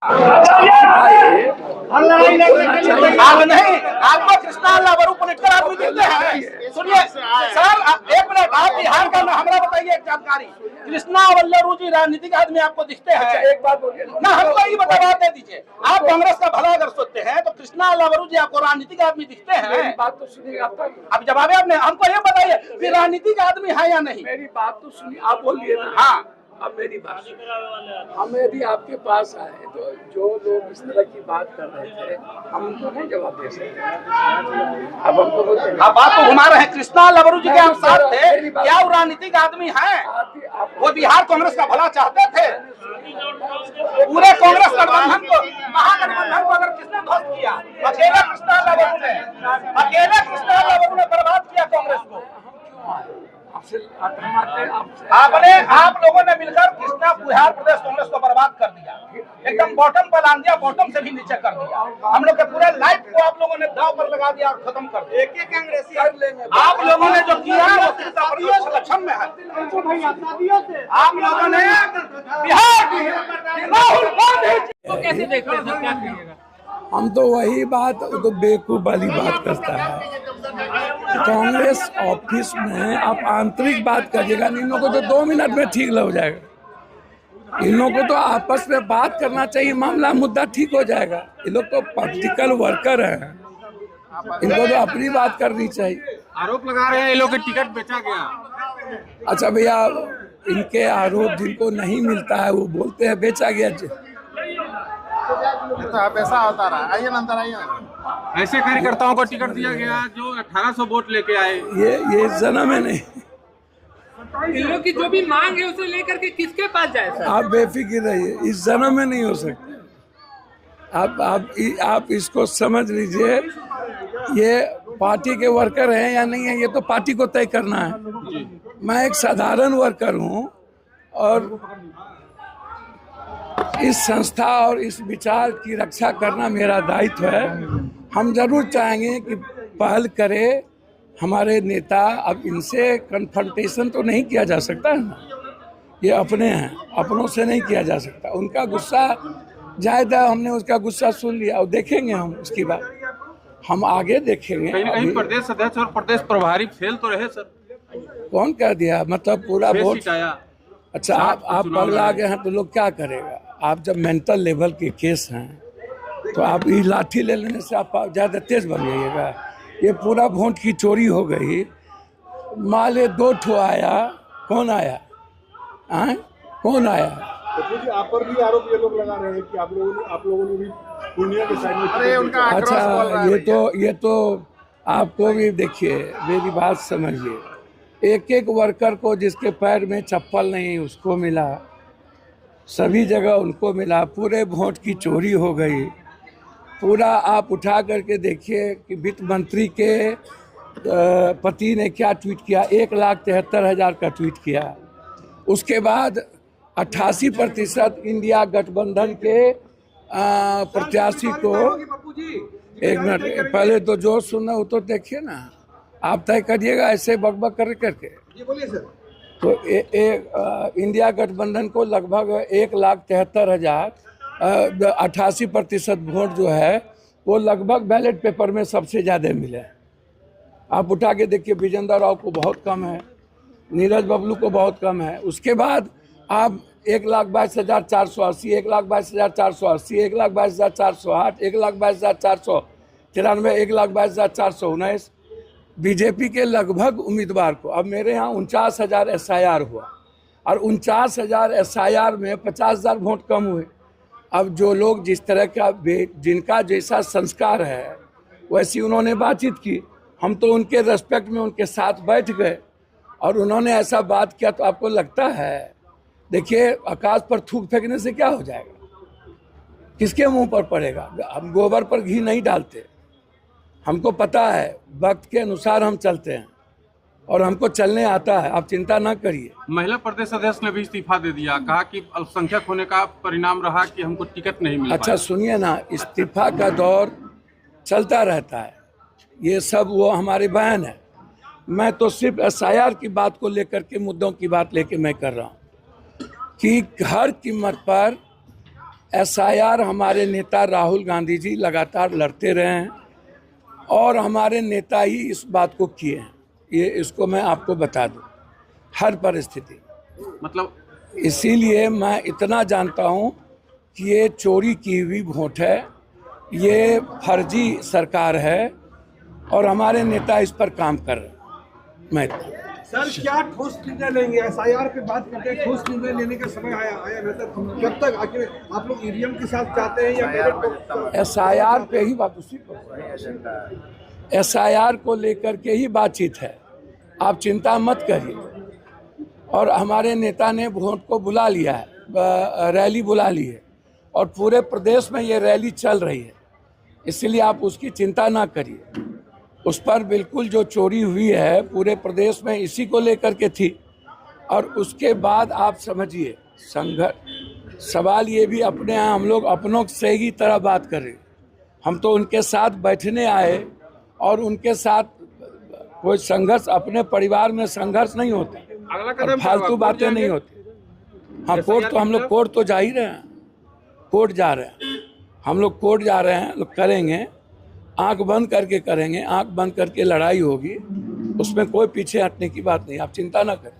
आप नहीं, आपको कृष्णा लावरू पॉलिटिकल आदमी दिखते हैं। सुनिए सर, एक मिनट, आप बिहार का हमारा बताइए एक जानकारी। कृष्णा वल्लरू जी राजनीतिक आदमी आपको दिखते हैं? एक बात बोलिए ना, हमको ये बता दे दीजिए। आप कांग्रेस का भला अगर सोचते हैं तो कृष्णा लावरू जी आपको राजनीतिक आदमी दिखते हैं? मेरी बात तो सुनिए आप। अब जवाब आपने हमको ये बताइए कि राजनीतिक आदमी है या नहीं? मेरी बात तो सुनिए, आप बोलिए ना। हाँ, अब मेरी बात, हम यदि आपके पास आए तो जो लोग इस तरह की बात कर रहे थे हम उनको नहीं जवाब दे सकते। अब हमको बोलते आप बात को घुमा रहे हैं। कृष्णा लावरू जी के आप साथ थे, क्या वो राजनीतिक आदमी है? वो बिहार कांग्रेस का भला चाहते थे? पूरे कांग्रेस गठबंधन को, महागठबंधन को अगर किसने ध्वस्त किया? अकेले कृष्णा लावरू ने, अकेले कृष्णा लावरू ने बर्बाद किया कांग्रेस को। आपने, आप लोगों ने मिलकर कृष्णा बिहार प्रदेश कांग्रेस को बर्बाद कर दिया, एकदम बॉटम पर ला दिया, बॉटम से भी नीचे कर दिया। हम लोग के पूरे लाइफ को आप लोगों ने दांव पर लगा दिया और खत्म कर दिया। एक एक कांग्रेसी आप लोगों ने जो किया वो सिर्फ लक्षण में है। आप लोगों ने बिहार राहुल गांधी को कैसे देख रहे हैं, क्या कहिएगा? हम तो वही बात, तो बेवकूफ वाली बात करता है। कांग्रेस ऑफिस में आप आंतरिक बात करिएगा, इन लोगों को तो 2 मिनट में ठीक हो जाएगा। इन लोगों को तो आपस में बात करना चाहिए, मामला मुद्दा ठीक हो जाएगा। ये लोग तो पॉलिटिकल वर्कर हैं, इनको तो अपनी बात करनी चाहिए। आरोप लगा रहे हैं ये लोग के टिकट बेचा गया। अच्छा भैया, इनके आरोप जिनको नहीं मिलता है वो बोलते हैं बेचा गया। तो आप ऐसा होता रहा, आइए अंदर आइए। ऐसे कार्यकर्ताओं को टिकट दिया गया जो 1800 वोट लेके आए। ये जन्म है नहीं। इन लोग की जो भी मांग है उसे लेकर के किसके पास जाए सर? आप बेफिक्र रहिए, इस जन्म में नहीं हो सकते। आप इसको समझ लीजिए, ये पार्टी के वर्कर हैं या नहीं है ये तो पार्टी को तय करना है। मैं एक साधारण वर्कर हूँ और इस संस्था और इस विचार की रक्षा करना मेरा दायित्व है। हम जरूर चाहेंगे कि पहल करे हमारे नेता। अब इनसे कन्फ्रंटेशन तो नहीं किया जा सकता है ना, ये अपने हैं, अपनों से नहीं किया जा सकता। उनका गुस्सा जायदा, हमने उसका गुस्सा सुन लिया और देखेंगे हम उसकी बात, हम आगे देखेंगे। कहीं ना कहीं प्रदेश अध्यक्ष और प्रदेश प्रभारी फेल तो रहे सर। कौन कह दिया? मतलब पूरा वोट आया। अच्छा, आप पगला गए हैं तो लोग क्या करेगा? आप जब मेंटल लेवल के केस हैं तो आप ये लाठी ले लेने से आप ज़्यादा तेज बन जाइएगा। ये पूरा वोट की चोरी हो गई। माले 2 ठो आया, कौन आया? कौन आया? तो आप पर भी आरोप ये लोग लगा रहे हैं कि आप लोगों ने भी पूर्णिया के साइड में। अरे उनका अच्छा, ये तो आपको भी देखिए, मेरी बात समझिए। एक एक वर्कर को जिसके पैर में चप्पल नहीं उसको मिला, सभी जगह उनको मिला। पूरे वोट की चोरी हो गई। पूरा आप उठा करके देखिए कि वित्त मंत्री के पति ने क्या ट्वीट किया, 1,73,000 का ट्वीट किया। उसके बाद 88% इंडिया गठबंधन के प्रत्याशी को, एक मिनट पहले तो जो सुनना वो तो देखिए ना, आप तय करिएगा ऐसे बकबक करके। ये बोलिए सर। तो इंडिया गठबंधन को लगभग 1,73,000, 88% वोट जो है वो लगभग बैलेट पेपर में सबसे ज़्यादा मिले। आप उठा के देखिए, विजेंद्र राव को बहुत कम है, नीरज बबलू को बहुत कम है। उसके बाद आप 1,22,480, 1,22,480, 1,22,408, 1,22,493, 1,22,419 बीजेपी के लगभग उम्मीदवार को। अब मेरे यहाँ 49,000 SIR हुआ और 49,000 SIR में 50,000 वोट कम हुए। अब जो लोग जिस तरह का, जिनका जैसा संस्कार है वैसी उन्होंने बातचीत की। हम तो उनके रेस्पेक्ट में उनके साथ बैठ गए और उन्होंने ऐसा बात किया। तो आपको लगता है, देखिए आकाश पर थूक फेंकने से क्या हो जाएगा? किसके मुंह पर पड़ेगा? हम गोबर पर घी नहीं डालते। हमको पता है, वक्त के अनुसार हम चलते हैं और हमको चलने आता है, आप चिंता ना करिए। महिला प्रदेश अध्यक्ष ने भी इस्तीफा दे दिया, कहा कि अल्पसंख्यक होने का परिणाम रहा कि हमको टिकट नहीं मिला। अच्छा सुनिए ना, इस्तीफा का दौर चलता रहता है, ये सब वो हमारे बयान है। मैं तो सिर्फ SIR की बात को लेकर के, मुद्दों की बात लेके मैं कर रहा हूँ कि हर कीमत पर SIR हमारे नेता राहुल गांधी जी लगातार लड़ते रहे हैं और हमारे नेता ही इस बात को किए हैं। ये इसको मैं आपको बता दूं हर परिस्थिति, मतलब इसीलिए मैं इतना जानता हूं कि ये चोरी की हुई वोट है, ये फर्जी सरकार है और हमारे नेता इस पर काम कर रहे हैं। मैं सर क्या ठोस निर्णय लेंगे? SIR पे बात करते हैं, ठोस निर्णय लेने का समय आया रहता है। कब तक आखिर आप लोग ईवीएम के साथ जाते हैं या SIR पे ही बात, उसी पर SIR को लेकर के ही बातचीत है, आप चिंता मत करिए। और हमारे नेता ने वोट को बुला लिया है, रैली बुला ली है और पूरे प्रदेश में ये रैली चल रही है, इसलिए आप उसकी चिंता ना करिए। उस पर बिल्कुल जो चोरी हुई है पूरे प्रदेश में इसी को लेकर के थी। और उसके बाद आप समझिए संघर्ष, सवाल ये भी अपने यहाँ हम लोग अपनों से ही तरह बात करें। हम तो उनके साथ बैठने आए और उनके साथ कोई संघर्ष, अपने परिवार में संघर्ष नहीं होता, अगला कदम फालतू बातें नहीं होती। हाँ, कोर्ट तो हम लोग कोर्ट तो जा ही रहे हैं, कोर्ट जा रहे हैं, हम लोग कोर्ट जा रहे हैं, लोग करेंगे, आंख बंद करके करेंगे, आंख बंद करके लड़ाई होगी, उसमें कोई पीछे हटने की बात नहीं, आप चिंता ना करें।